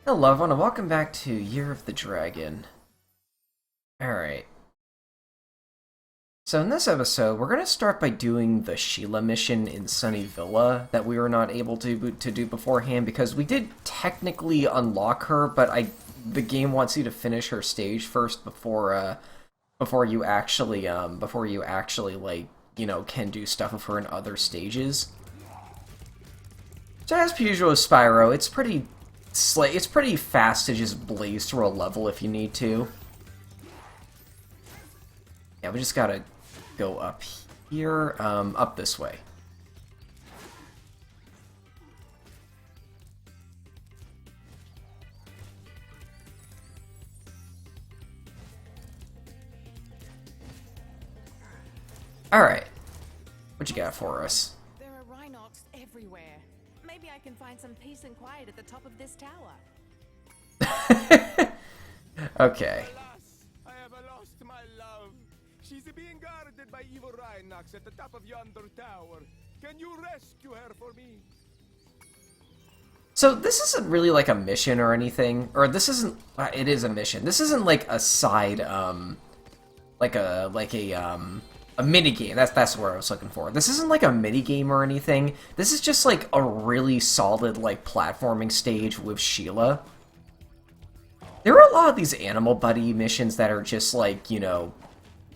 Hello everyone and welcome back to Year of the Dragon. Alright, so in this episode we're going to start by doing the Sheila mission in Sunny Villa that we were not able to do beforehand because we did technically unlock her, but the game wants you to finish her stage first before you actually like, you know, can do stuff with her in other stages. So as per usual with Spyro, it's pretty fast to just blaze through a level if you need to. Yeah, we just gotta go up here, up this way. Alright. What you got for us? There are rhinocs everywhere. Maybe I can find some peace and quiet at the top of this tower. Okay. Alas, I have lost my love. She's being guarded by evil rhinocs at the top of yonder tower. Can you rescue her for me? So this isn't really like a mission or anything, or this isn't. It is a mission. This isn't like a side, a mini game. That's where I was looking for. This isn't like a mini game or anything. This is just like a really solid like platforming stage with Sheila. There are a lot of these animal buddy missions that are just like, you know,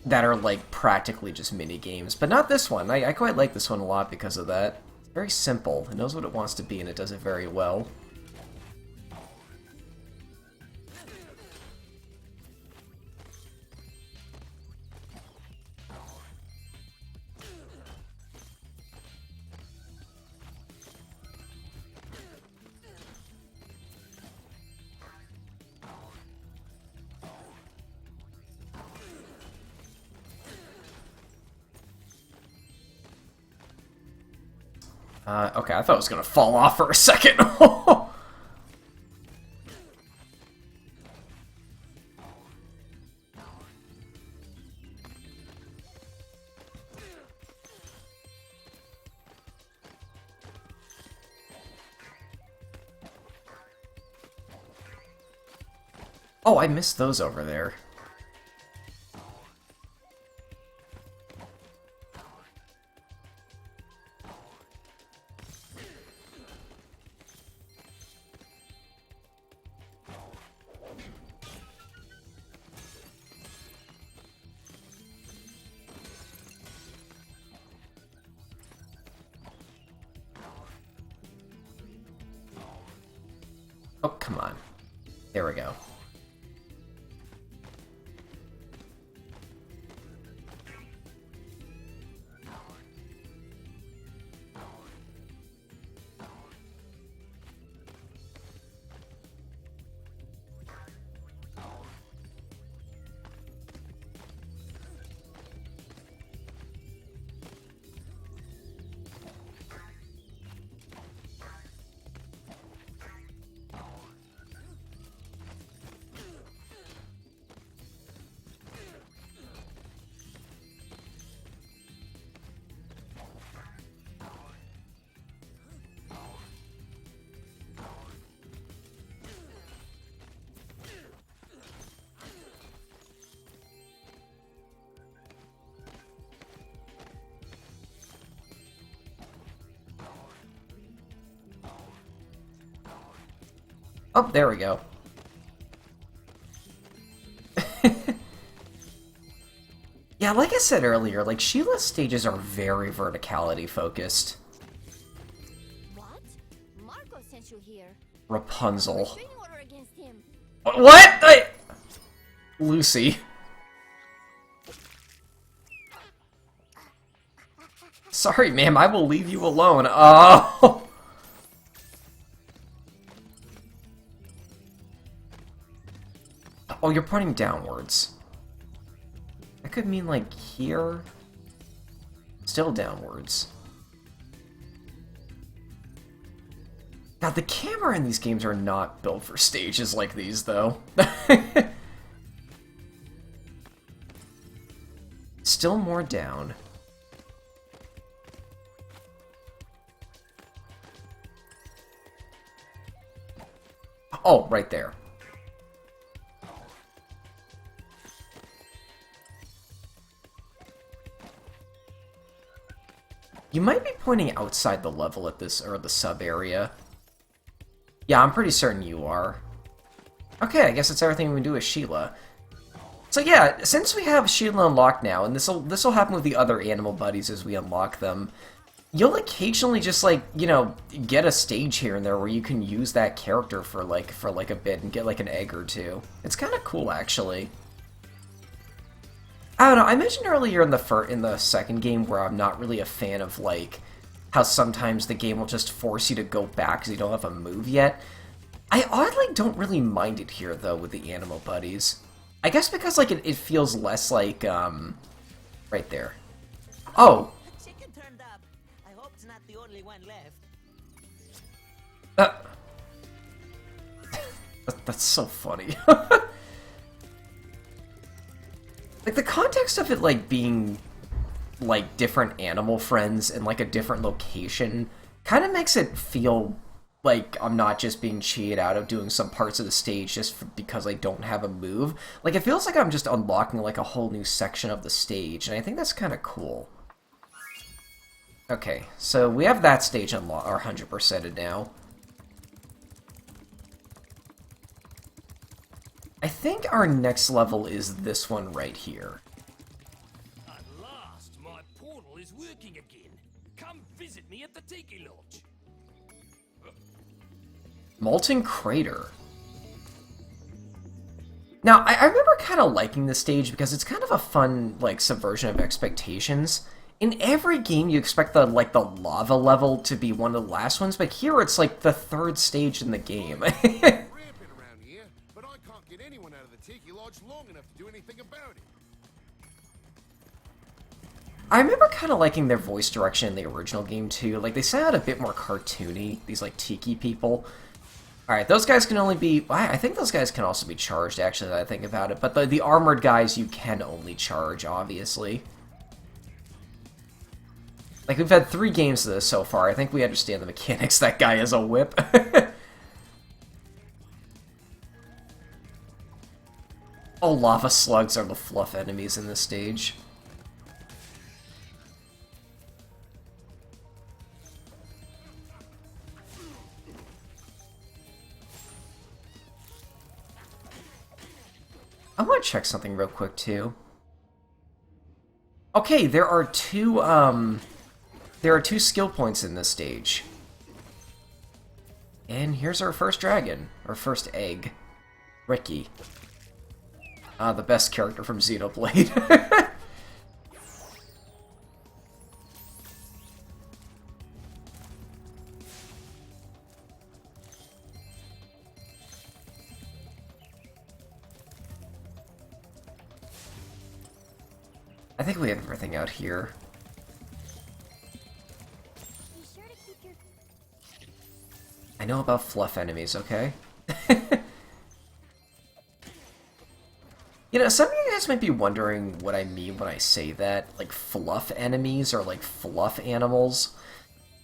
that are like practically just mini games, but not this one. I quite like this one a lot because of that. It's very simple. It knows what it wants to be and it does it very well. Okay, I thought it was gonna fall off for a second. Oh, I missed those over there. Oh, come on. There we go. Oh, there we go. Yeah, like I said earlier, like, Sheila's stages are very verticality focused. What? Marco sent you here. Rapunzel. Restraining order against him. What? Lucy. Sorry, ma'am, I will leave you alone. Oh! Oh, you're pointing downwards. That could mean, like, here? Still downwards. God, the camera in these games are not built for stages like these, though. Still more down. Oh, right there. You might be pointing outside the level at this, or the sub-area. Yeah, I'm pretty certain you are. Okay, I guess it's everything we can do with Sheila. So yeah, since we have Sheila unlocked now, and this'll happen with the other animal buddies as we unlock them, you'll occasionally just, like, you know, get a stage here and there where you can use that character for a bit and get, like, an egg or two. It's kind of cool, actually. I don't know, I mentioned earlier in the second game where I'm not really a fan of, like, how sometimes the game will just force you to go back because you don't have a move yet. I oddly don't really mind it here, though, with the animal buddies. I guess because, like, it feels less like, right there. Oh! Chicken turned up. I hope it's not the only one left. That's so funny. Like, the context of it, like, being, like, different animal friends in, like, a different location kind of makes it feel like I'm not just being cheated out of doing some parts of the stage just because I don't have a move. Like, it feels like I'm just unlocking, like, a whole new section of the stage, and I think that's kind of cool. Okay, so we have that stage unlocked, or 100%ed now. I think our next level is this one right here. At last, my portal is working again. Come visit me at the Tiki Lodge. Molten Crater. Now, I remember kind of liking this stage because it's kind of a fun, like, subversion of expectations. In every game, you expect the lava level to be one of the last ones, but here it's, like, the third stage in the game. Rampant around here, but I can't get anyone out of the Tiki Lodge long enough to do anything about it. I remember kind of liking their voice direction in the original game, too. Like, they sounded a bit more cartoony, these, like, tiki people. Alright, those guys can only be... I think those guys can also be charged, actually, that I think about it. But the armored guys, you can only charge, obviously. Like, we've had 3 games of this so far. I think we understand the mechanics. That guy is a whip. Oh, lava slugs are the fluff enemies in this stage. I want to check something real quick, too. Okay, there are two skill points in this stage. And here's our first dragon, our first egg. Ricky. The best character from Xenoblade. I think we have everything out here. Be sure to keep your... I know about fluff enemies, okay? You know, some of you guys might be wondering what I mean when I say that. Like, fluff enemies or, like, fluff animals.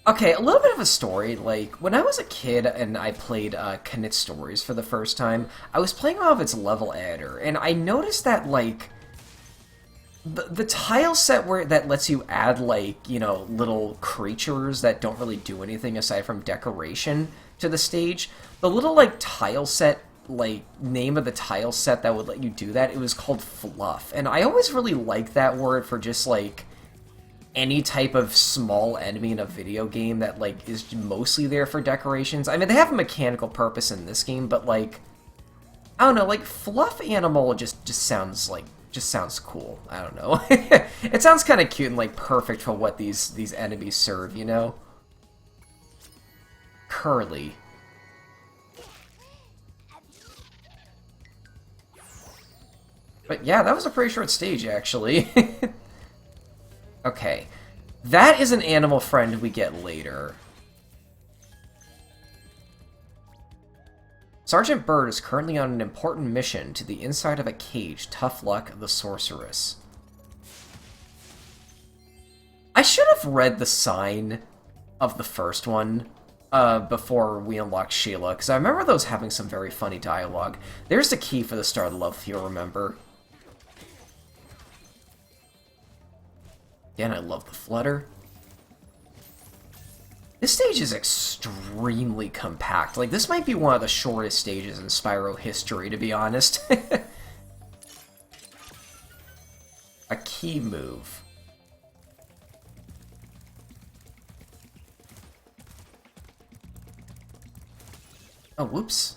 Okay, a little bit of a story. Like, when I was a kid and I played Knit Stories for the first time, I was playing off its level editor, and I noticed that, like, the tile set that lets you add, like, you know, little creatures that don't really do anything aside from decoration to the stage, the little, like, tile set, like, name of the tile set that would let you do that, it was called fluff. And I always really liked that word for just, like, any type of small enemy in a video game that, like, is mostly there for decorations. I mean, they have a mechanical purpose in this game, but, like, I don't know, like, fluff animal just sounds, like, just sounds cool. I don't know. It sounds kind of cute and, like, perfect for what these enemies serve, you know? Curly. But yeah, that was a pretty short stage, actually. Okay. That is an animal friend we get later. Sergeant Bird is currently on an important mission to the inside of a cage. Tough luck, the sorceress. I should have read the sign of the first one. before we unlock Sheila, because I remember those having some very funny dialogue. There's the key for the start of the level, if you'll remember. Again, I love the flutter. This stage is extremely compact. Like, this might be one of the shortest stages in Spyro history, to be honest. A key move. Oh, whoops.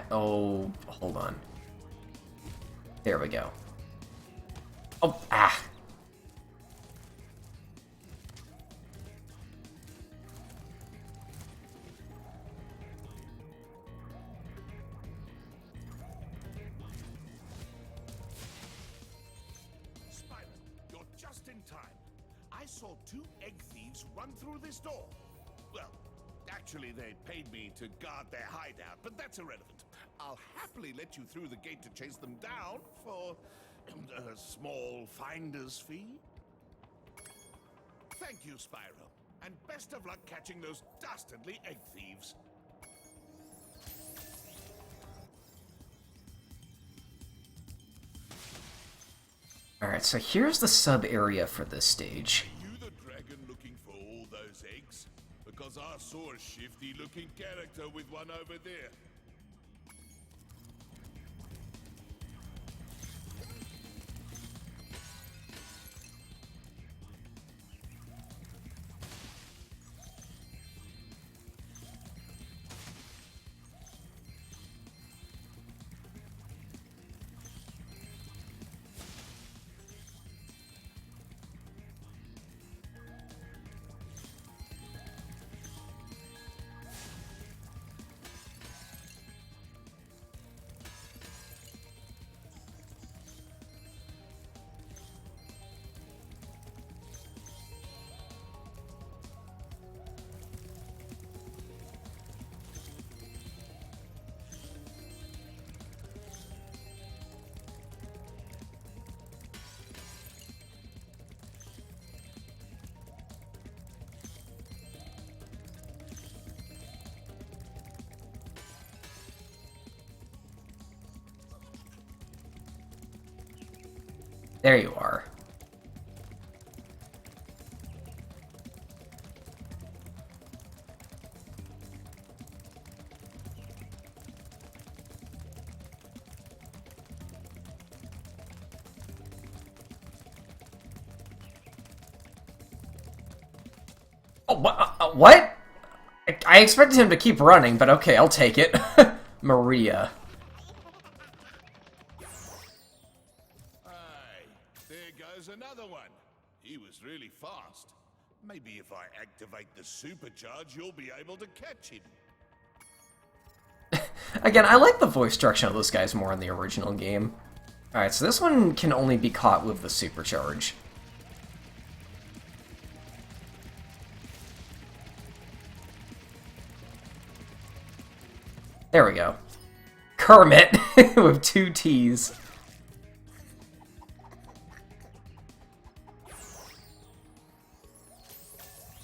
Oh, hold on. There we go. Oh, ah. Spyro, you're just in time. I saw 2 egg thieves run through this door. Well, actually, they paid me to guard their hideout, but that's irrelevant. I'll happily let you through the gate to chase them down for a small finder's fee. Thank you, Spyro, and best of luck catching those dastardly egg thieves. Alright, so here's the sub-area for this stage. Are you the dragon looking for all those eggs? Because I saw a shifty-looking character with one over there. There you are. Oh, what? I expected him to keep running, but okay, I'll take it. Maria. Hey, there goes another one. He was really fast. Maybe if I activate the supercharge, you'll be able to catch him. Again, I like the voice direction of those guys more in the original game. Alright, so this one can only be caught with the supercharge. There we go. Kermit with 2 T's.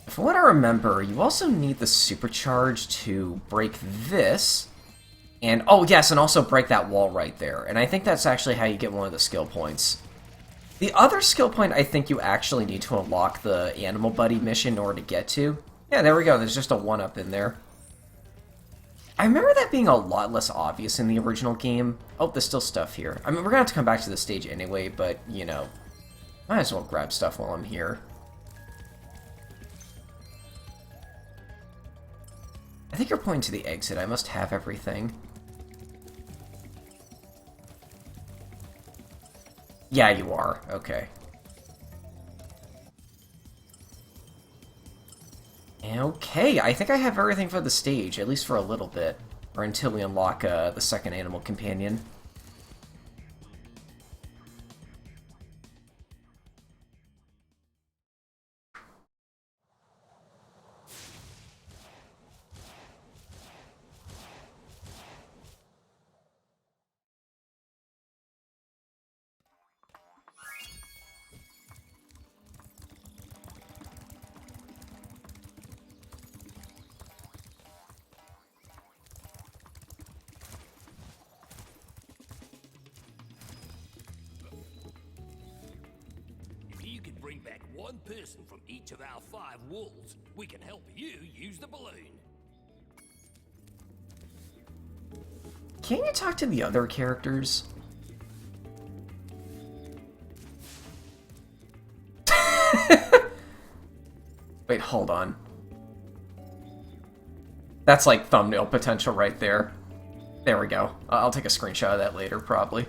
From what I remember, you also need the supercharge to break this. And, oh yes, and also break that wall right there. And I think that's actually how you get one of the skill points. The other skill point I think you actually need to unlock the Animal Buddy mission in order to get to. Yeah, there we go, there's just a 1-up in there. I remember that being a lot less obvious in the original game. Oh, there's still stuff here. I mean, we're gonna have to come back to the stage anyway, but, you know, might as well grab stuff while I'm here. I think you're pointing to the exit. I must have everything. Yeah, you are. Okay. Okay, I think I have everything for the stage, at least for a little bit. Or until we unlock the second animal companion. bring back one person from each of our 5 walls, we can help you use the balloon. Can't you talk to the other characters? Wait, hold on. That's like thumbnail potential right there. There we go. I'll take a screenshot of that later, probably.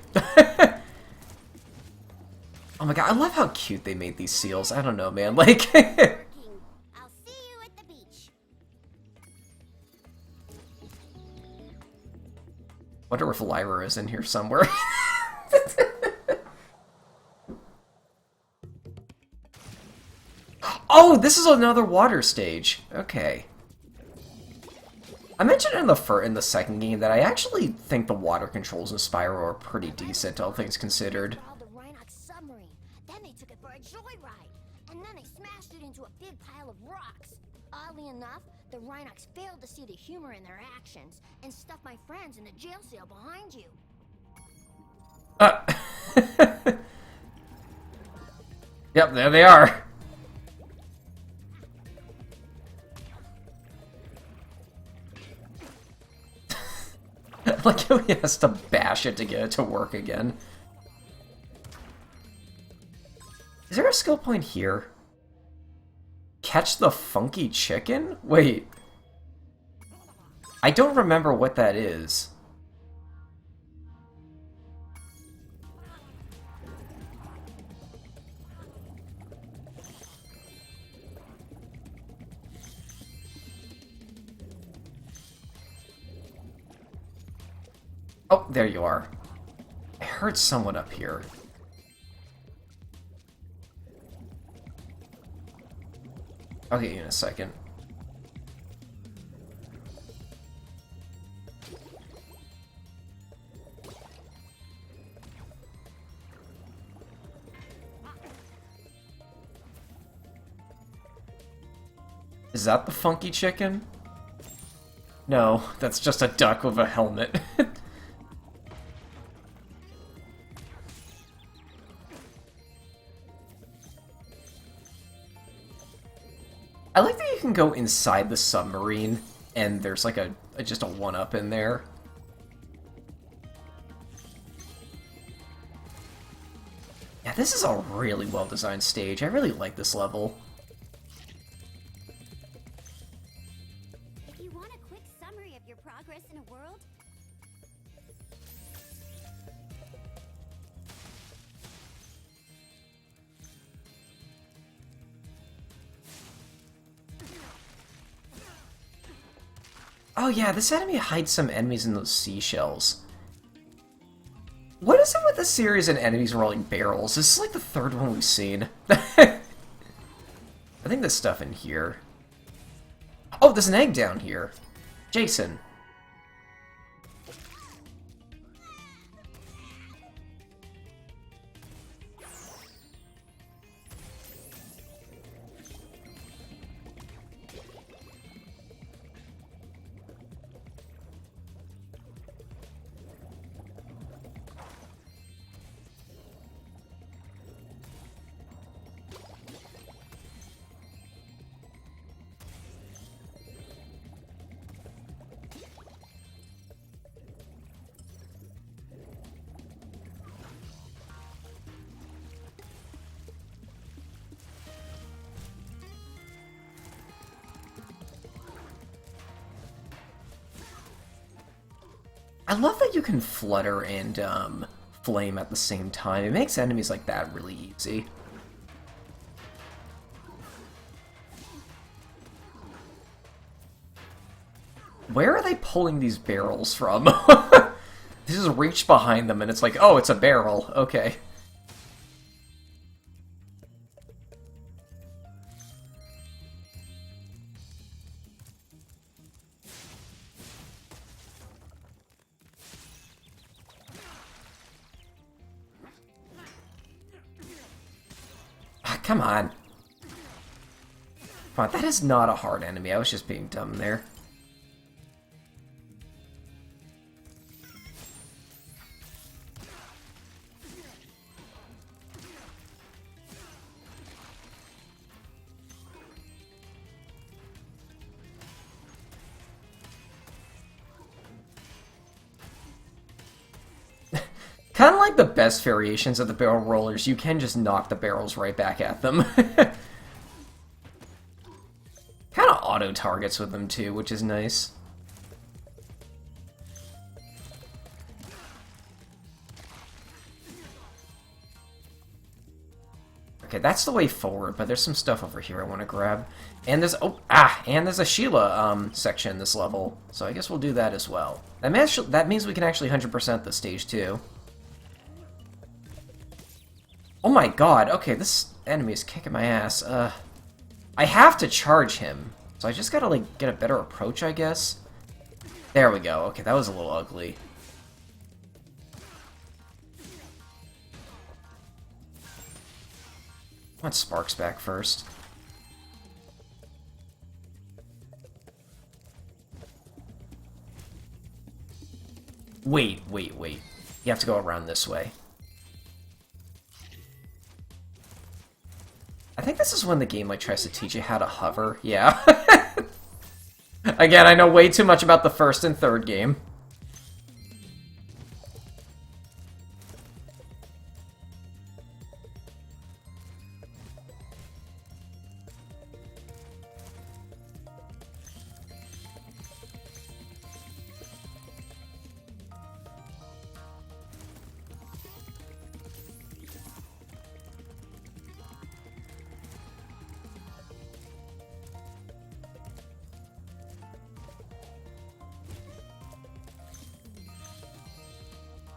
Oh my god, I love how cute they made these seals. I don't know, man. Like, I'll see you at the beach. wonder if Lyra is in here somewhere. Oh, this is another water stage. Okay. I mentioned in the second game that I actually think the water controls in Spyro are pretty decent, all things considered. Called the Reignited Submarine. Then they took it for a joyride. And then they smashed it into a big pile of rocks. Oddly enough, the Rhinox failed to see the humor in their actions and stuffed my friends in the jail cell behind you. Yep, there they are. Like how he has to bash it to get it to work again. Is there a skill point here? Catch the funky chicken? Wait. I don't remember what that is. Oh, there you are. I heard someone up here. I'll get you in a second. Is that the funky chicken? No, that's just a duck with a helmet. I like that you can go inside the submarine, and there's like just a one-up in there. Yeah, this is a really well-designed stage. I really like this level. If you want a quick summary of your progress in a world, Oh yeah, this enemy hides some enemies in those seashells. What is it with this series and enemies rolling barrels? This is like the third one we've seen. I think there's stuff in here. Oh, there's an egg down here. Jason. I love that you can flutter and flame at the same time. It makes enemies like that really easy. Where are they pulling these barrels from? They just reach behind them and it's like, oh, it's a barrel. Okay. Come on. Come on, that is not a hard enemy. I was just being dumb there. Kind of like the best variations of the barrel rollers, you can just knock the barrels right back at them. Kind of auto-targets with them too, which is nice. Okay, that's the way forward, but there's some stuff over here I want to grab. And there's and there's a Sheila section in this level, so I guess we'll do that as well. That means we can actually 100% this stage too. Oh my god, okay, this enemy is kicking my ass. I have to charge him, so I just gotta, like, get a better approach, I guess. There we go. Okay, that was a little ugly. I want Sparks back first. Wait. You have to go around this way. I think this is when the game, like, tries to teach you how to hover. Yeah. Again, I know way too much about the first and third game.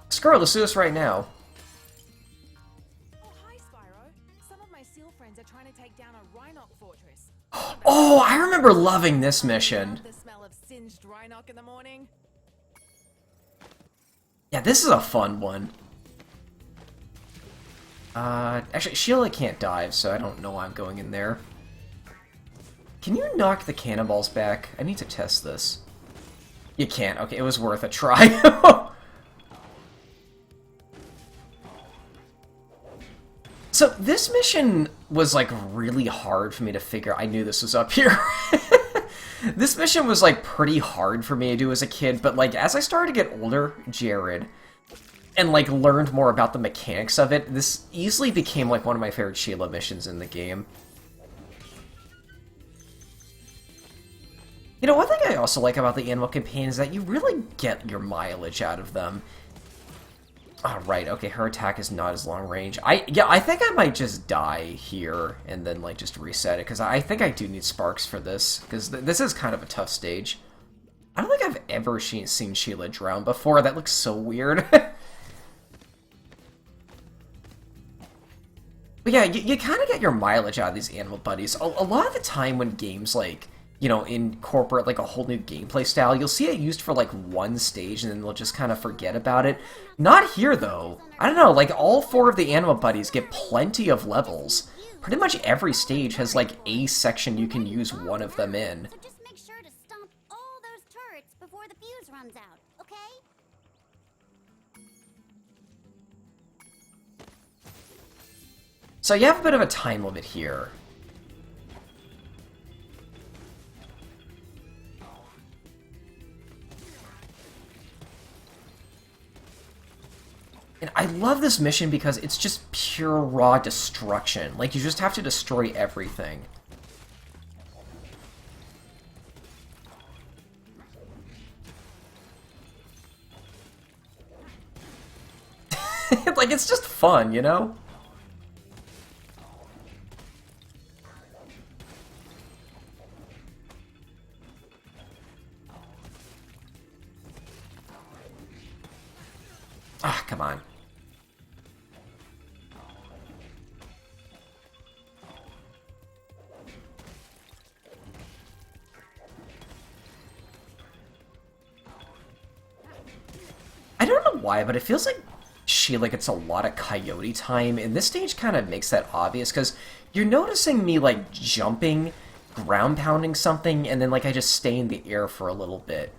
Screw it, let's do this right now. Oh, hi, Spyro. Some of my seal friends are trying to take down a Rhinoc fortress. Oh, I remember loving this mission. The smell of singed Rhinoc in the morning. Yeah, this is a fun one. Actually, Sheila can't dive, so I don't know why I'm going in there. Can you knock the cannonballs back? I need to test this. You can't. Okay, it was worth a try. So, this mission was, like, really hard for me to figure. I knew this was up here. This mission was, like, pretty hard for me to do as a kid, but, like, as I started to get older, Jared, and, like, learned more about the mechanics of it, this easily became, like, one of my favorite Sheila missions in the game. You know, one thing I also like about the animal companions is that you really get your mileage out of them. Oh, right, okay, her attack is not as long range. I think I might just die here and then, like, just reset it, because I think I do need Sparks for this, because this is kind of a tough stage. I don't think I've ever seen Sheila drown before. That looks so weird. But yeah, you kind of get your mileage out of these animal buddies. A lot of the time when games, like, you know, incorporate, like, a whole new gameplay style, you'll see it used for, like, one stage, and then they'll just kind of forget about it. Not here, though. I don't know, like, all 4 of the animal buddies get plenty of levels. Pretty much every stage has, like, a section you can use one of them in. So just make sure to stomp all those turrets before the fuse runs out, okay? So you have a bit of a time limit here. And I love this mission because it's just pure raw destruction. Like, you just have to destroy everything. Like, it's just fun, you know? Ah, come on. I don't know why, but it feels like Sheila gets a lot of coyote time, and this stage kind of makes that obvious, because you're noticing me, like, jumping, ground pounding something, and then, like, I just stay in the air for a little bit.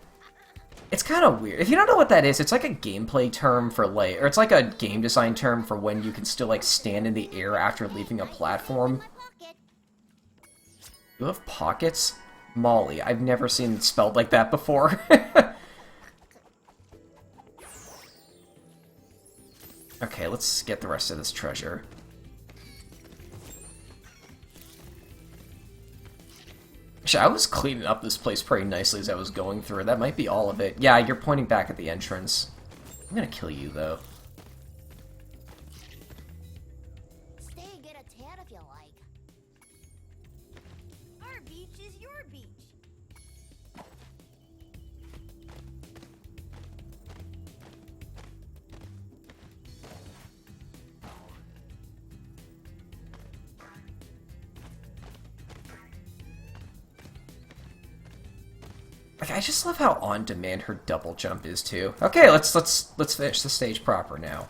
It's kind of weird. If you don't know what that is, it's like a gameplay term for, like, or it's like a game design term for when you can still, like, stand in the air after leaving a platform. You have pockets? Molly. I've never seen it spelled like that before. Okay, let's get the rest of this treasure. Actually, I was cleaning up this place pretty nicely as I was going through. That might be all of it. Yeah, you're pointing back at the entrance. I'm gonna kill you, though. Stay and get a tan if you like. Our beach is your beach. Like, I just love how on demand her double jump is too. Okay, let's finish the stage proper now.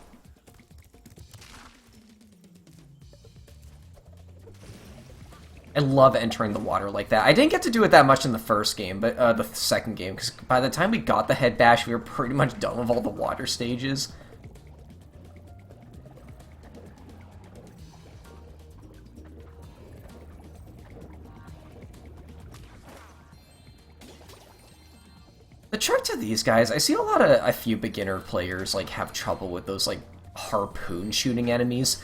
I love entering the water like that. I didn't get to do it that much in the first game, but the second game, because by the time we got the head bash, we were pretty much done with all the water stages. The trick to these guys, I see a few beginner players like have trouble with those like harpoon shooting enemies.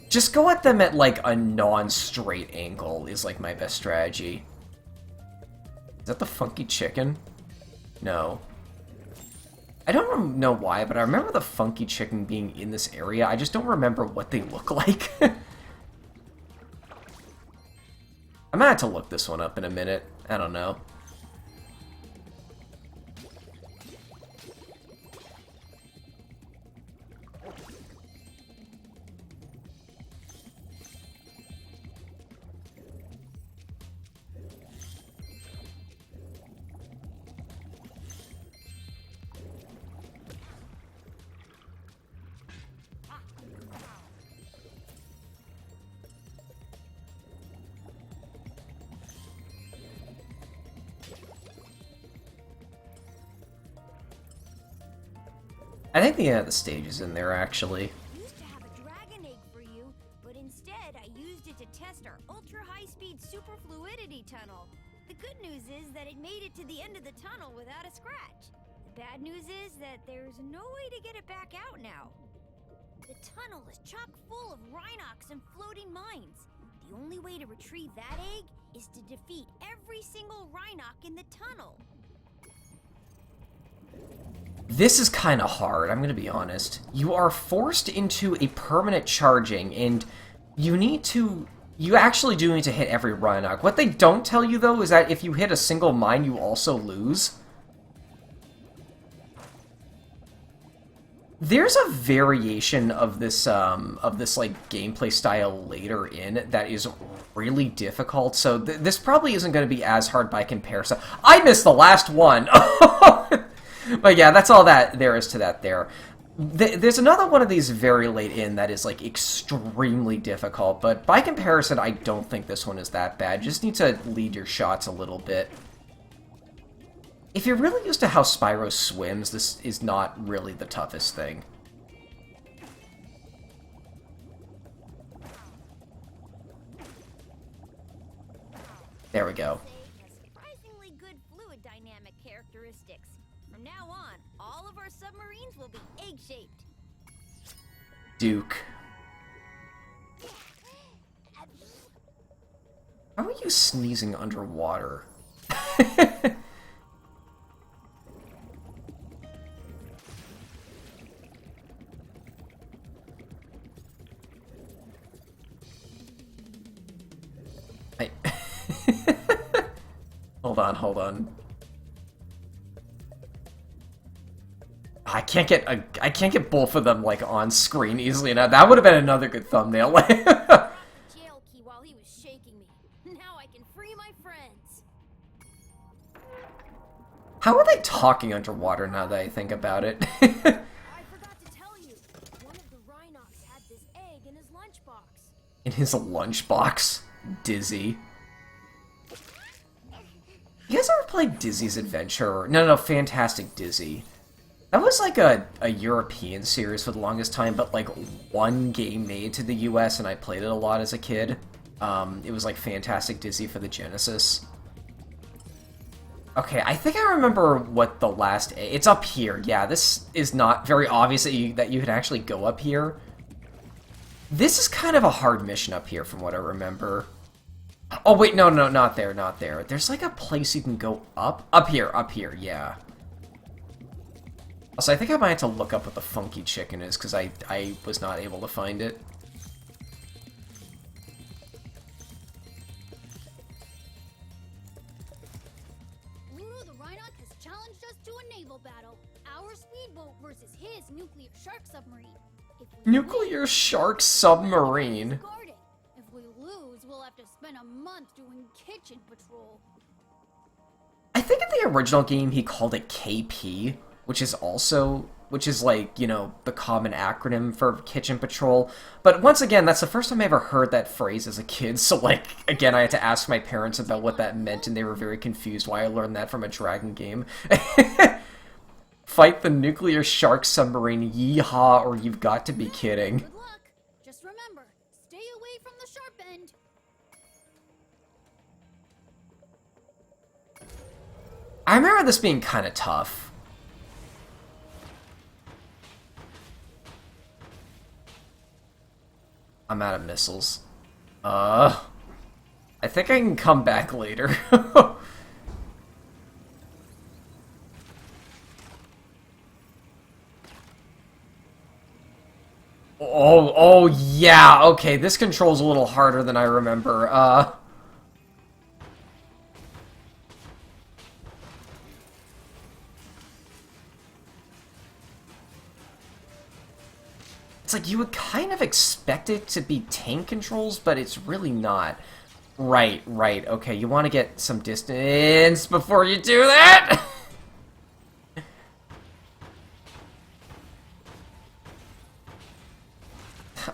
Just go at them at like a non-straight angle is like my best strategy. Is that the funky chicken? No. I don't know why, but I remember the funky chicken being in this area. I just don't remember what they look like. I'm gonna have to look this one up in a minute. I don't know. I think the end of the stage is in there, actually. Used to have a dragon egg for you, but instead I used it to test our ultra-high-speed superfluidity tunnel. The good news is that it made it to the end of the tunnel without a scratch. The bad news is that there's no way to get it back out now. The tunnel is chock full of Rhinox and floating mines. The only way to retrieve that egg is to defeat every single Rhinox in the tunnel. This is kind of hard, I'm gonna be honest. You are forced into a permanent charging, and you actually do need to hit every Rhinox. What they don't tell you, though, is that if you hit a single mine, you also lose. There's a variation of this like gameplay style later in that is really difficult, so this probably isn't going to be as hard by comparison. I missed the last one! But yeah, that's all that there is to that there. There's another one of these very late in that is, like, extremely difficult, but by comparison, I don't think this one is that bad. You just need to lead your shots a little bit. If you're really used to how Spyro swims, this is not really the toughest thing. There we go. Surprisingly good fluid dynamic characteristics. From now on, all of our submarines will be egg-shaped. Duke. How are you sneezing underwater? Hold on. I can't get both of them like on screen easily enough. That would have been another good thumbnail. Jail key while he was shaking me. Now I can free my friends. How are they talking underwater now that I think about it? I forgot to tell you. One of the Rhinox had this egg in his lunchbox. In his lunchbox. Dizzy. You guys ever played Dizzy's Adventure? No, Fantastic Dizzy. That was like a European series for the longest time, but like one game made to the US, and I played it a lot as a kid. It was like Fantastic Dizzy for the Genesis. Okay, I think I remember what the last... It's up here. Yeah, this is not very obvious that you can actually go up here. This is kind of a hard mission up here, from what I remember. Oh, wait, no, not there, not there. There's, like, a place you can go up. Up here, yeah. Also, I think I might have to look up what the funky chicken is, because I was not able to find it. Ludo the Rhinoc has challenged us to a naval battle. Our speedboat versus his nuclear shark submarine. If we Nuclear win, shark submarine? guard it. If we lose, we'll have to spend a month doing kitchen patrol. I think in the original game he called it KP, which is like, you know, the common acronym for Kitchen Patrol. But once again, that's the first time I ever heard that phrase as a kid, so like, again, I had to ask my parents about what that meant, and they were very confused why I learned that from a Dragon game. Fight the nuclear shark submarine, yeehaw, or you've got to be kidding. Good luck. Just remember, stay away from the sharp end. I remember this being kind of tough. I'm out of missiles. I think I can come back later. Oh, yeah, okay, this control's a little harder than I remember. It's like you would kind of expect it to be tank controls, but it's really not. Right, okay, you want to get some distance before you do that?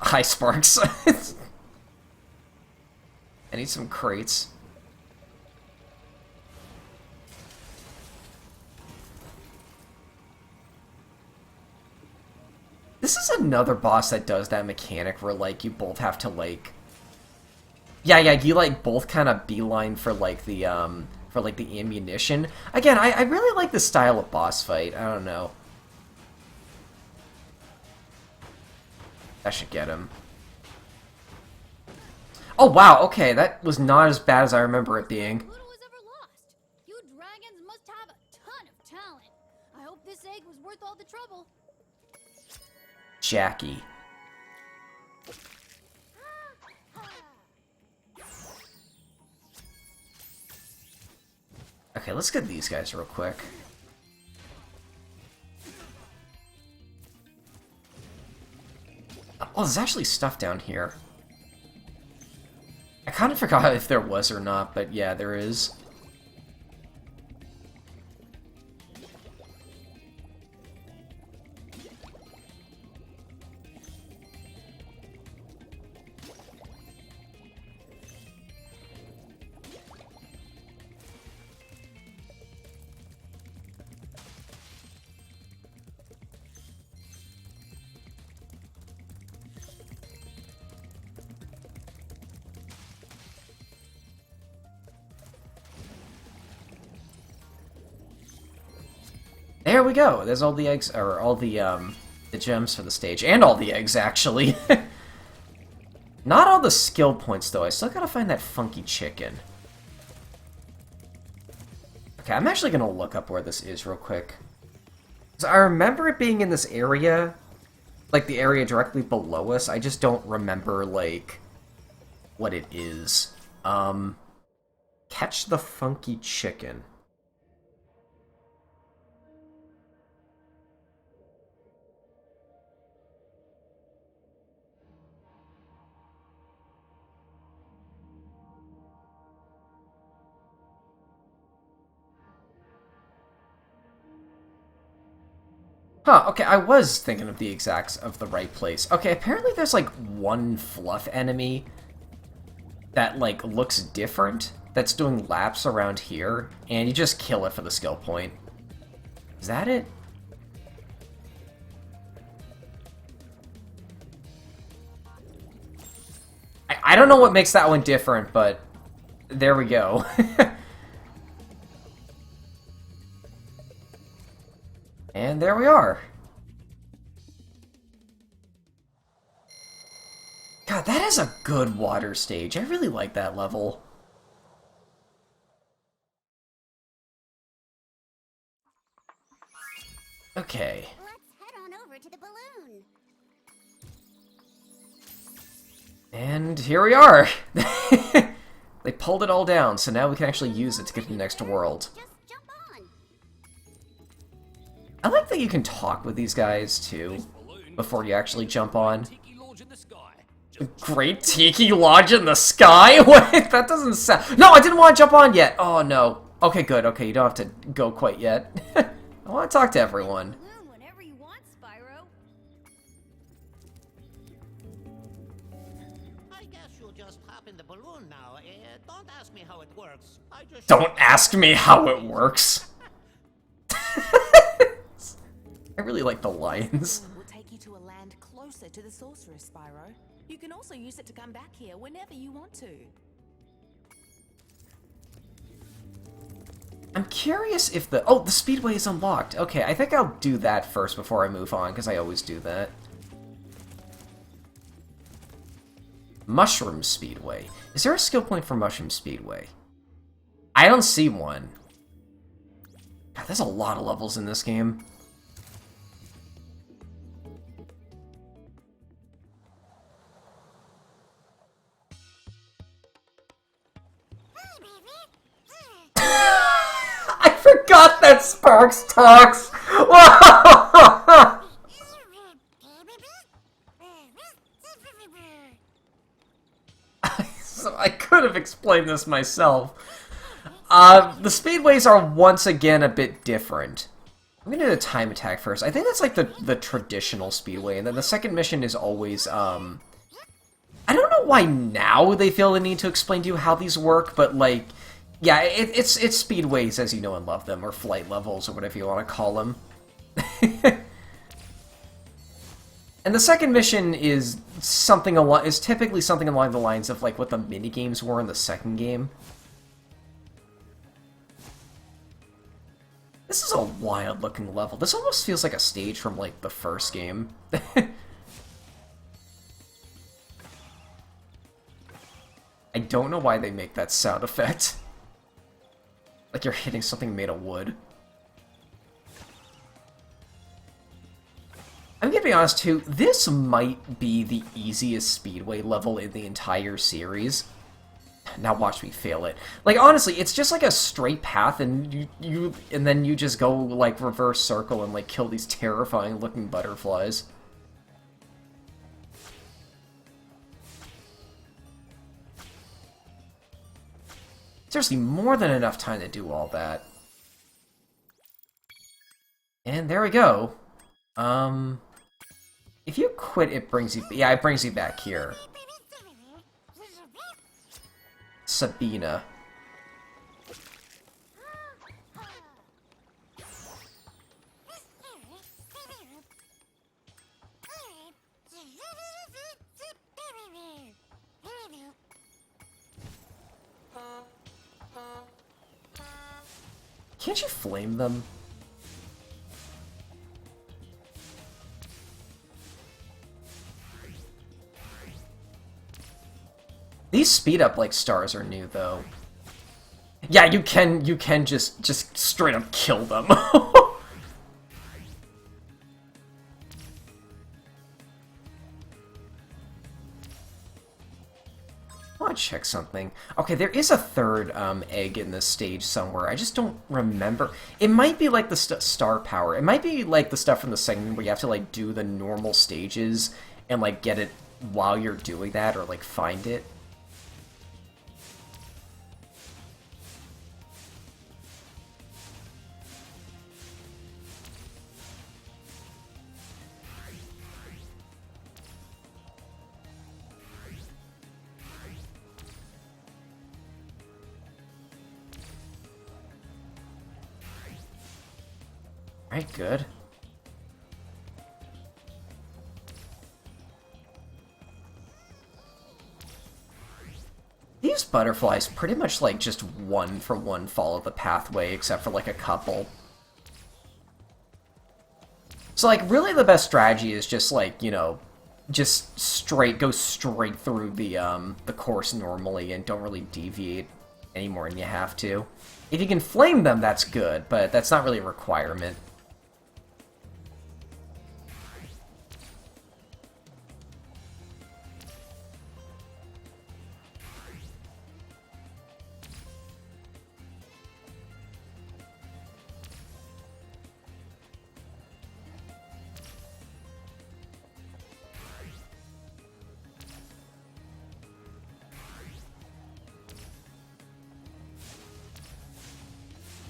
Hi, Sparks. I need some crates. This is another boss that does that mechanic where, like, you both have to, like... Yeah, you, like, both kind of beeline for, like, the ammunition. Again, I really like the style of boss fight. I don't know. I should get him. Oh, wow, okay, that was not as bad as I remember it being. Ludo was ever lost. You dragons must have a ton of talent. I hope this egg was worth all the trouble. Jackie. Okay, let's get these guys real quick. Oh, there's actually stuff down here. I kind of forgot if there was or not, but yeah, there is. There we go. There's all the eggs, or all the gems for the stage, and all the eggs actually. Not all the skill points though. I still gotta find that funky chicken. Okay, I'm actually gonna look up where this is real quick. So I remember it being in this area, like the area directly below us. I just don't remember like what it is. Catch the funky chicken. Huh, okay, I was thinking of the exacts of the right place. Okay, apparently there's, like, one fluff enemy that, like, looks different, that's doing laps around here, and you just kill it for the skill point. Is that it? I don't know what makes that one different, but there we go. And there we are. God, that is a good water stage. I really like that level. Okay. Let's head on over to the balloon. And here we are! They pulled it all down, so now we can actually use it to get to the next world. Just jump on. I like that you can talk with these guys, too, before you actually jump on. Tiki Lodge in the sky. Great Tiki Lodge in the sky? Wait, that doesn't sound... No, I didn't want to jump on yet! Oh, no. Okay, good. Okay, you don't have to go quite yet. I want to talk to everyone. Balloon whenever you want, Spyro. I guess you'll just hop in the balloon now. Don't ask me how it works. I just Don't ask me how it works. I really like the lions. Will take you to a land closer to the sorceress, Spyro. You can also use it to come back here whenever you want to. I'm curious if the... Oh, the speedway is unlocked. Okay, I think I'll do that first before I move on, because I always do that. Mushroom Speedway. Is there a skill point for Mushroom Speedway? I don't see one. God, there's a lot of levels in this game. I forgot that Sparks talks! So I could have explained this myself. The speedways are once again a bit different. I'm gonna do a time attack first. I think that's like the traditional speedway, and then the second mission is always, I don't know why now they feel the need to explain to you how these work, but like, yeah, it's speedways as you know and love them, or flight levels, or whatever you want to call them. And the second mission is typically something along the lines of like what the minigames were in the second game. This is a wild looking level. This almost feels like a stage from like the first game. I don't know why they make that sound effect. Like you're hitting something made of wood. I'm gonna be honest too, this might be the easiest speedway level in the entire series. Now watch me fail it. Like honestly, it's just like a straight path and and then you just go like reverse circle and like kill these terrifying looking butterflies. Seriously, more than enough time to do all that. And there we go. If you quit, it brings you... Yeah, it brings you back here. Sabina. Can't you flame them? These speed up like stars are new though. Yeah, you can just straight up kill them. I want to check something. Okay, there is a third egg in this stage somewhere. I just don't remember. It might be like the star power. It might be like the stuff from the second where you have to like do the normal stages and like get it while you're doing that or like find it. Alright, good. These butterflies pretty much like just one for one follow the pathway, except for like a couple. So, like, really the best strategy is just, like, you know, just go straight through the course normally and don't really deviate any more than you have to. If you can flame them, that's good, but that's not really a requirement.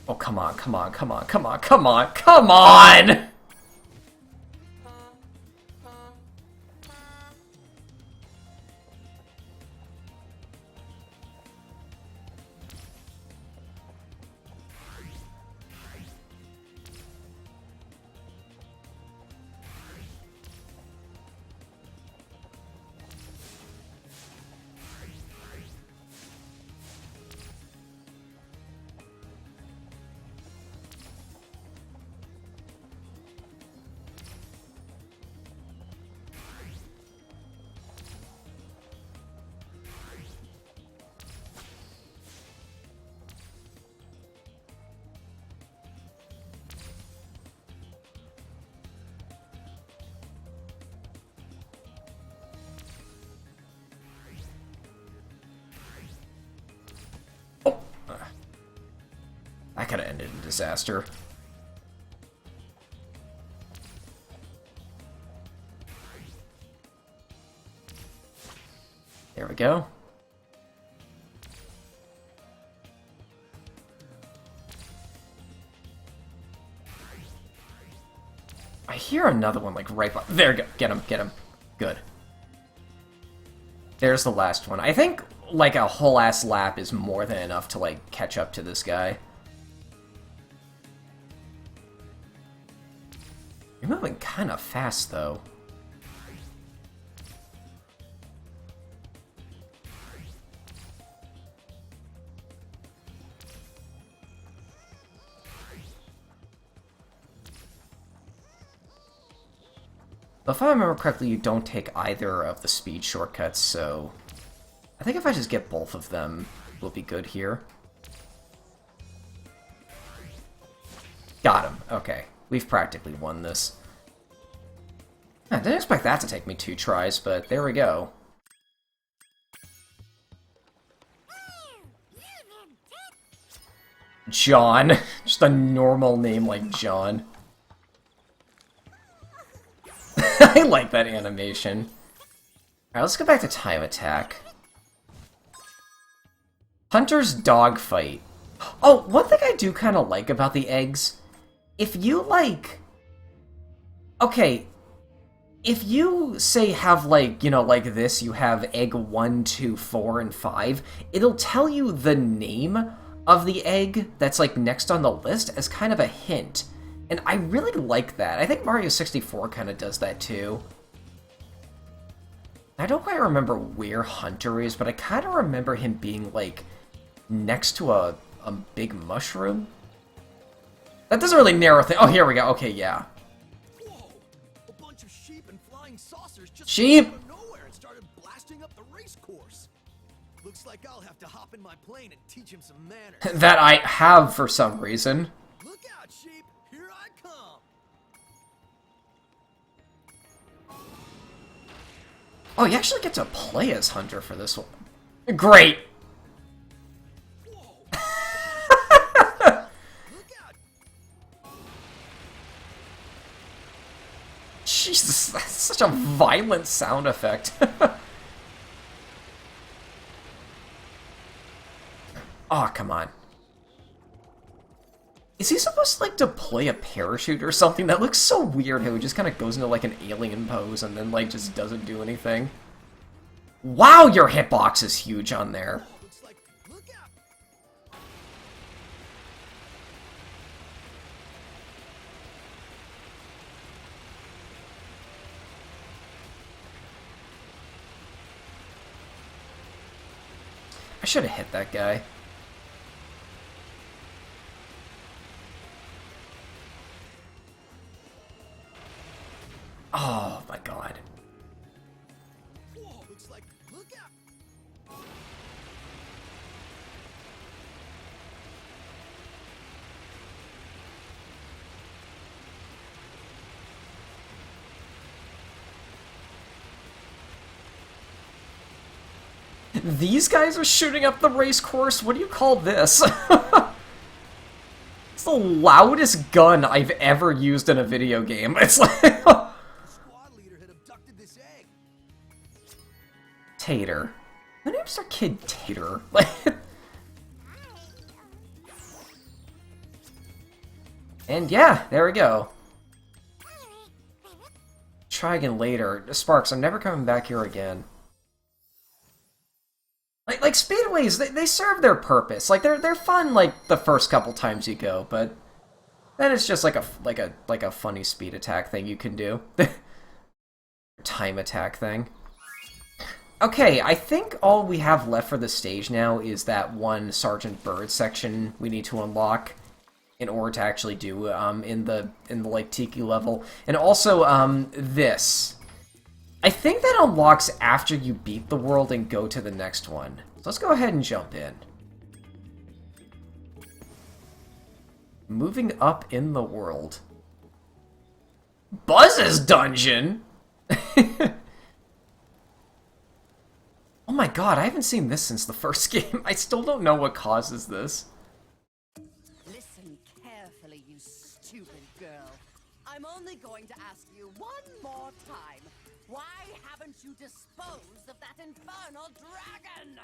Oh, come on, come on, come on, come on, come on, come on! That could have ended in disaster. There we go. I hear another one, like, right by... There we go. Get him, get him. Good. There's the last one. I think, like, a whole-ass lap is more than enough to, like, catch up to this guy. You're moving kind of fast, though. If I remember correctly, you don't take either of the speed shortcuts, so... I think if I just get both of them, we'll be good here. Got him. Okay. We've practically won this. I didn't expect that to take me 2 tries, but there we go. John. Just a normal name like John. I like that animation. Alright, let's go back to time attack. Hunter's dogfight. Oh, one thing I do kind of like about the eggs, if you, like... Okay, if you, say, have, like, you know, like this, you have egg 1, 2, 4, and 5, it'll tell you the name of the egg that's, like, next on the list as kind of a hint. And I really like that. I think Mario 64 kind of does that, too. I don't quite remember where Hunter is, but I kind of remember him being, like, next to a big mushroom. That doesn't really narrow things. Oh, here we go. Okay, yeah. Whoa! A bunch of sheep and flying saucers just Sheep! came out of nowhere and started blasting up the race course. Looks like I'll have to hop in my plane and teach him some manners. That I have for some reason. Look out, sheep! Here I come! Oh, you actually get to play as Hunter for this one. Great! Jesus, that's such a violent sound effect. Oh, come on. Is he supposed to, like, deploy a parachute or something? That looks so weird how he just kind of goes into, like, an alien pose and then, like, just doesn't do anything. Wow, your hitbox is huge on there. Looks like, look out! I should have hit that guy. Oh my god. Whoa, it's like, look out! These guys are shooting up the race course? What do you call this? It's the loudest gun I've ever used in a video game. It's like... The squad leader had abducted this egg. Tater. Who names their kid Tater? Like... And yeah, there we go. Try again later. Sparks, I'm never coming back here again. Like speedways, they serve their purpose. Like they're fun like the first couple times you go, but then it's just like a funny speed attack thing you can do. Time attack thing. Okay, I think all we have left for the stage now is that one Sergeant Bird section we need to unlock in order to actually do in the like Tiki level, and also this. I think that unlocks after you beat the world and go to the next one. So let's go ahead and jump in. Moving up in the world. Buzz's dungeon? Oh my god, I haven't seen this since the first game. I still don't know what causes this. Listen carefully, you stupid girl. I'm only going to ask you one more time. Why haven't you disposed of that infernal dragon?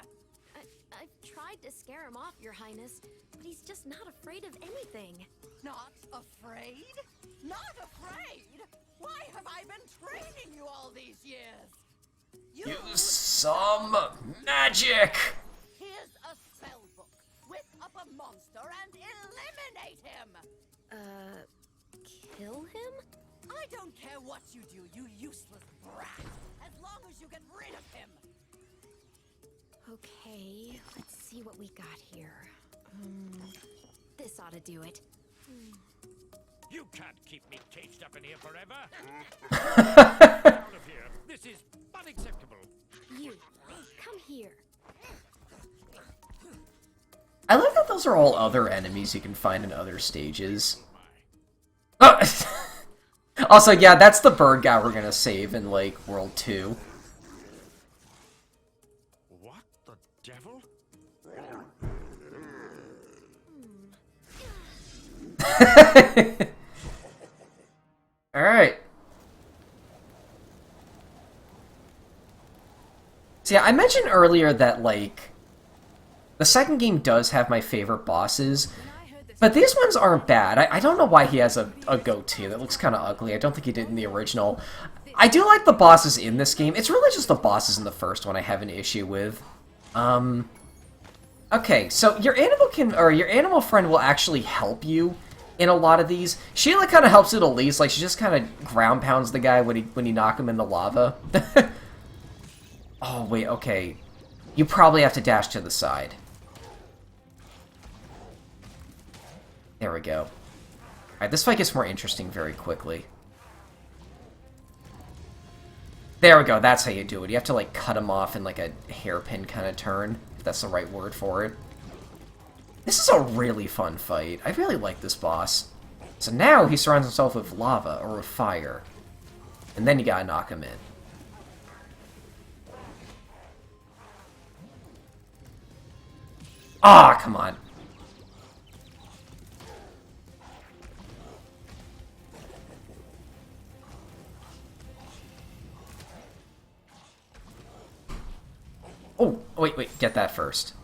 I've tried to scare him off, Your Highness, but he's just not afraid of anything. Not afraid? Not afraid? Why have I been training you all these years? Use some magic! Here's a spell book. Whip up a monster and eliminate him! Kill him? I don't care what you do, you useless brat, as long as you get rid of him. Okay, let's see what we got here. This ought to do it. You can't keep me caged up in here forever. Out of here. This is unacceptable. You, come here. I like that those are all other enemies you can find in other stages. Oh. Also, yeah, that's the bird guy we're gonna save in, like, World 2. What the devil? Alright. So yeah, I mentioned earlier that, like, the second game does have my favorite bosses, but these ones aren't bad. I don't know why he has a goatee. That looks kind of ugly. I don't think he did in the original. I do like the bosses in this game. It's really just the bosses in the first one I have an issue with. Okay, so your animal friend will actually help you in a lot of these. Sheila kind of helps it at least. Like, she just kind of ground pounds the guy when you knock him in the lava. Oh, wait, okay. You probably have to dash to the side. There we go. Alright, this fight gets more interesting very quickly. There we go, that's how you do it. You have to, like, cut him off in, like, a hairpin kind of turn, if that's the right word for it. This is a really fun fight. I really like this boss. So now he surrounds himself with lava, or with fire. And then you gotta knock him in. Ah, come on. Oh, wait, get that first.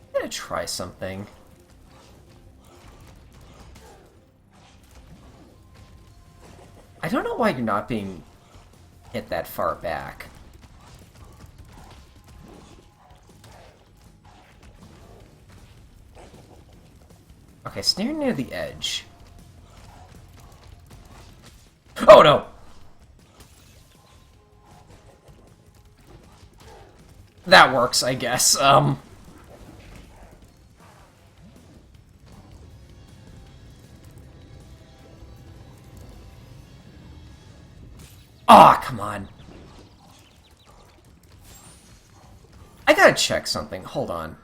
I'm gonna try something. I don't know why you're not being hit that far back. Okay, stand near the edge. Oh no! That works, I guess. Aw, come on. I gotta check something. Hold on.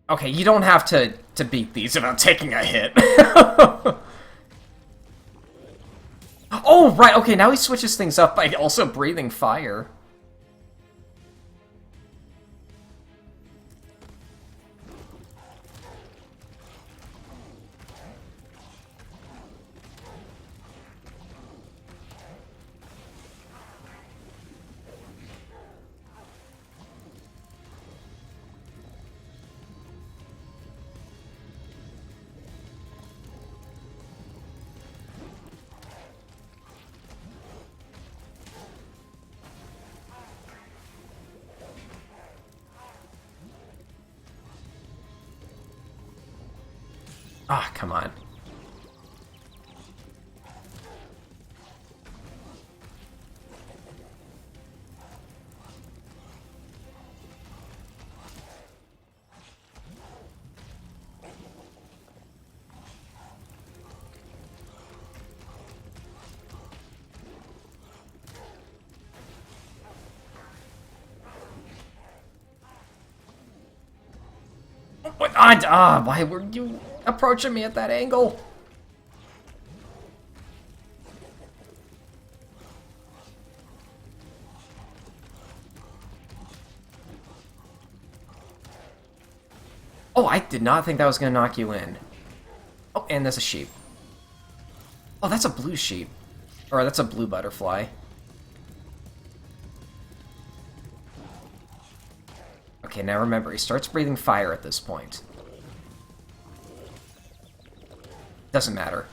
Okay, you don't have to beat these without taking a hit. Oh, right, okay, now he switches things up by also breathing fire. Ah, come on. What? Why were you approaching me at that angle? Oh, I did not think that was going to knock you in. Oh, and there's a sheep. Oh, that's a blue sheep. Or that's a blue butterfly. Okay, now remember, he starts breathing fire at this point. Doesn't matter.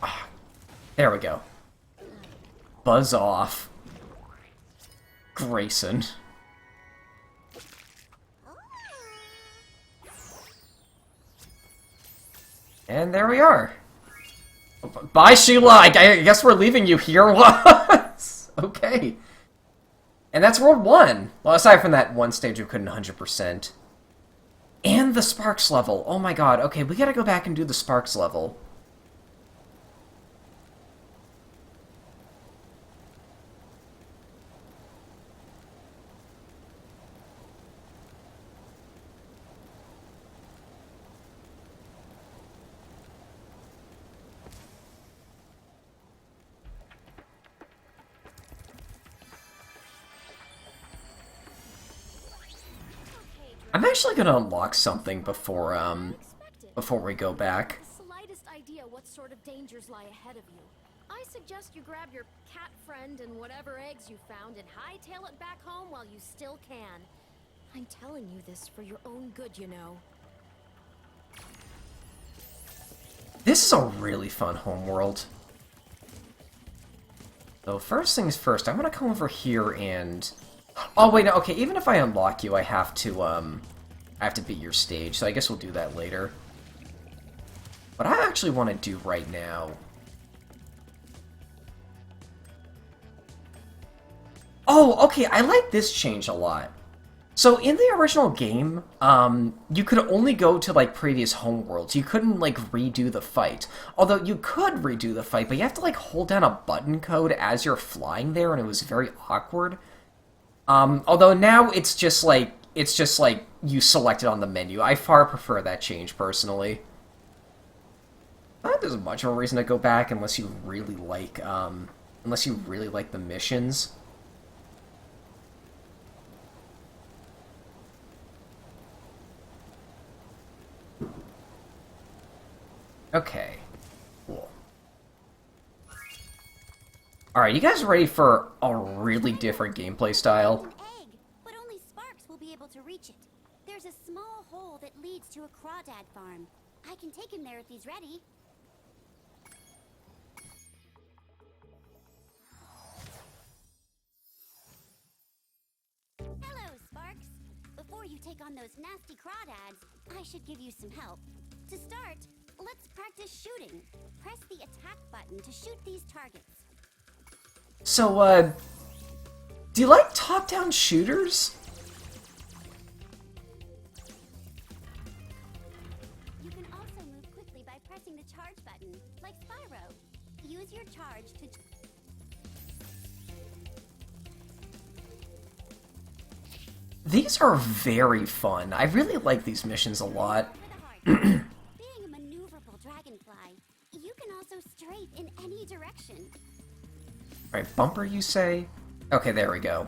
Ah, there we go. Buzz off. Grayson. And there we are. Bye, Sheila! I guess we're leaving you here. What? Okay. And that's World 1. Well, aside from that one stage we couldn't 100%. And the Sparks level. Oh my god. Okay, we gotta go back and do the Sparks level. I'm actually gonna unlock something before we go back. The slightest idea what sort of dangers lie ahead of you. I suggest you grab your cat friend and whatever eggs you found and hightail it back home while you still can. I'm telling you this for your own good, you know. This is a really fun homeworld. So first things first, I'm gonna come over here and... Oh wait, no, okay, even if I unlock you, I have to beat your stage, so I guess we'll do that later. What I actually want to do right now... Oh, okay, I like this change a lot. So in the original game, you could only go to, like, previous homeworlds. You couldn't, like, redo the fight. Although you could redo the fight, but you have to, like, hold down a button code as you're flying there, and it was very awkward. Although now it's just like you select it on the menu. I far prefer that change, personally. Not there's much of a reason to go back unless you really like, the missions. Okay. Cool. Alright, you guys ready for a really different gameplay style? An egg, but only Sparks will be able to reach it. There's a small hole that leads to a crawdad farm. I can take him there if he's ready. Hello, Sparks. Before you take on those nasty crawdads, I should give you some help. To start, let's practice shooting. Press the attack button to shoot these targets. So, do you like top-down shooters? You can also move quickly by pressing the charge button, like Spyro. Use your charge to... These are very fun. I really like these missions a lot. Being a maneuverable dragonfly, you can also strafe in any direction. Alright, bumper, you say? Okay, there we go.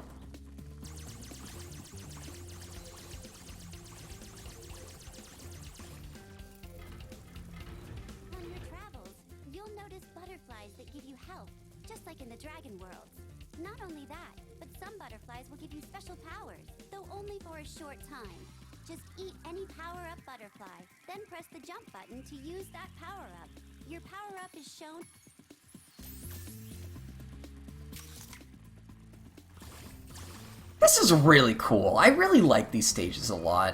On your travels, you'll notice butterflies that give you health, just like in the dragon worlds. Not only that, but some butterflies will give you special powers, though only for a short time. Just eat any power-up butterfly, then press the jump button to use that power-up. Your power-up is shown... This is really cool. I really like these stages a lot.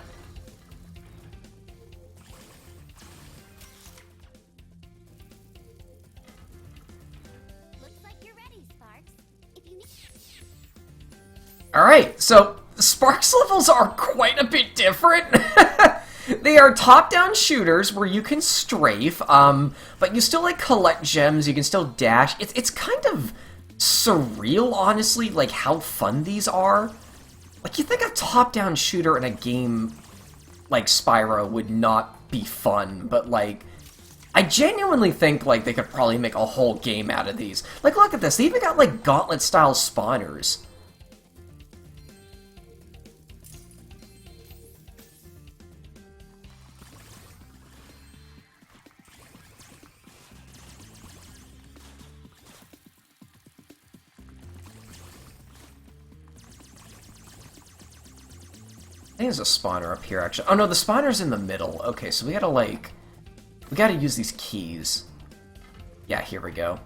Looks like you're ready, Sparks. If you need... Alright, so Sparks levels are quite a bit different. They are top-down shooters where you can strafe, but you still like collect gems, you can still dash. It's kind of surreal, honestly, like how fun these are. Like, you think a top-down shooter in a game like Spyro would not be fun, but like, I genuinely think like they could probably make a whole game out of these. Like, look at this, they even got like gauntlet-style spawners. I think there's a spawner up here, actually. Oh no, the spawner's in the middle. Okay, so we gotta, like... We gotta use these keys. Yeah, here we go.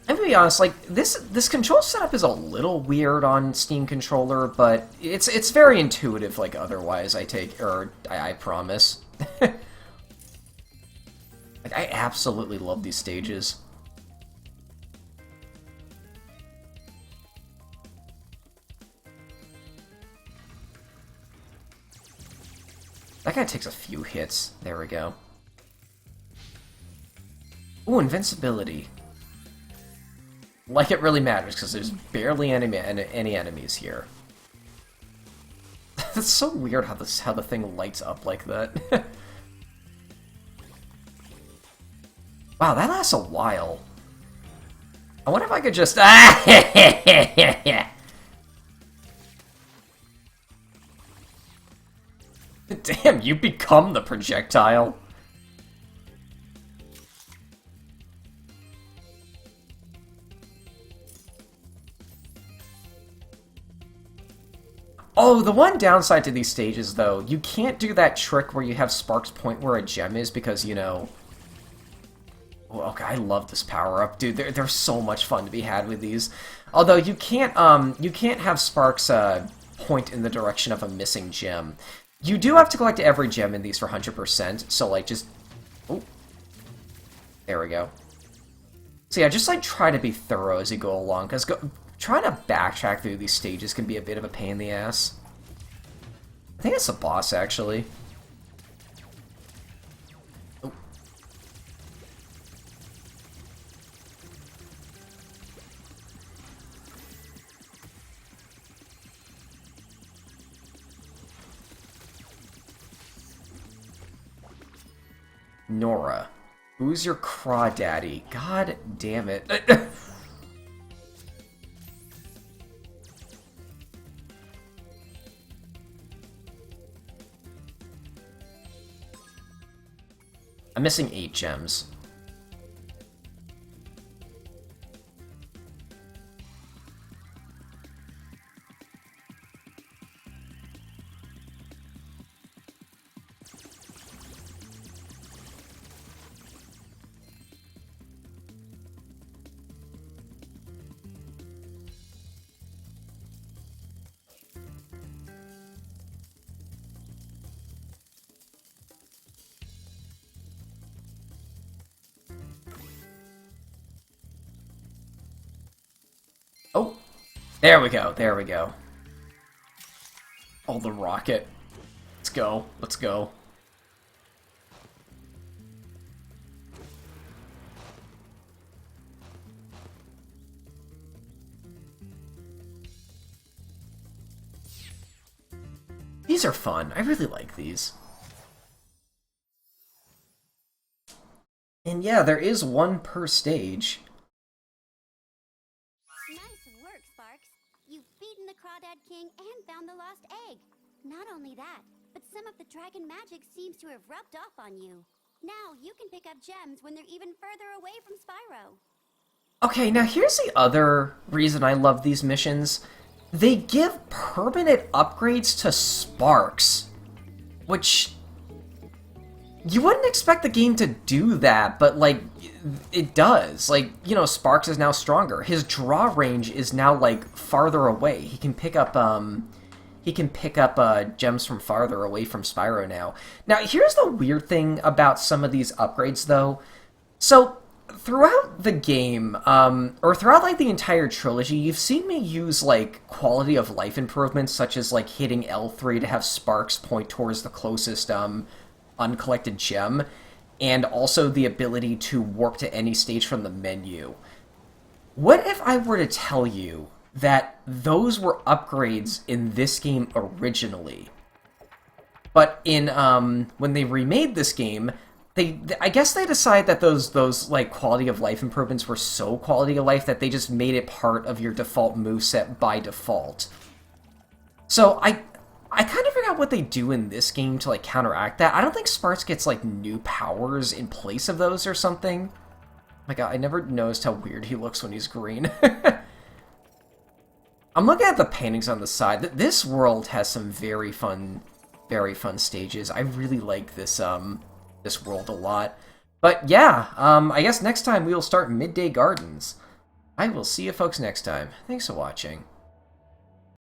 I'm gonna be honest, like, this control setup is a little weird on Steam Controller, but it's very intuitive, like, otherwise, I promise. Like, I absolutely love these stages. That guy takes a few hits. There we go. Ooh, invincibility. Like it really matters, because there's barely any enemies here. That's so weird how the thing lights up like that. Wow, that lasts a while. I wonder if I could just... Damn, you become the projectile. Oh, the one downside to these stages, though, you can't do that trick where you have Sparks point where a gem is because, you know... Oh, okay, I love this power-up. Dude, they're so much fun to be had with these. Although, you can't have Sparks point in the direction of a missing gem. You do have to collect every gem in these for 100%, so, like, just... Oh. There we go. So, yeah, just, like, try to be thorough as you go along, because trying to backtrack through these stages can be a bit of a pain in the ass. I think it's a boss, actually. Oh. Nora. Who's your crawdaddy? God damn it. I'm missing 8 gems. There we go, there we go. Oh, the rocket. Let's go, let's go. These are fun. I really like these. And yeah, there is one per stage. Nice work, Sparks. You've beaten the Crawdad King and found the lost egg. Not only that, but some of the dragon magic seems to have rubbed off on you. Now you can pick up gems when they're even further away from Spyro. Okay, now here's the other reason I love these missions. They give permanent upgrades to Sparks, which you wouldn't expect the game to do that, but like it does. Like, you know, Sparks is now stronger. His draw range is now like farther away. He can pick up gems from farther away from Spyro now. Now, here's the weird thing about some of these upgrades though. So throughout the game, or throughout like the entire trilogy, you've seen me use like quality of life improvements, such as like hitting L3 to have Sparks point towards the closest uncollected gem, and also the ability to warp to any stage from the menu. What if I were to tell you that those were upgrades in this game originally, but in when they remade this game, I guess they decided that those like quality of life improvements were so quality of life that they just made it part of your default moveset by default. So I kind of forgot what they do in this game to like counteract that. I don't think Sparks gets like new powers in place of those or something. My god, I never noticed how weird he looks when he's green. I'm looking at the paintings on the side. This world has some very fun stages. I really like this this world a lot. But yeah, I guess next time we will start Midday Gardens. I will see you folks next time. Thanks for watching.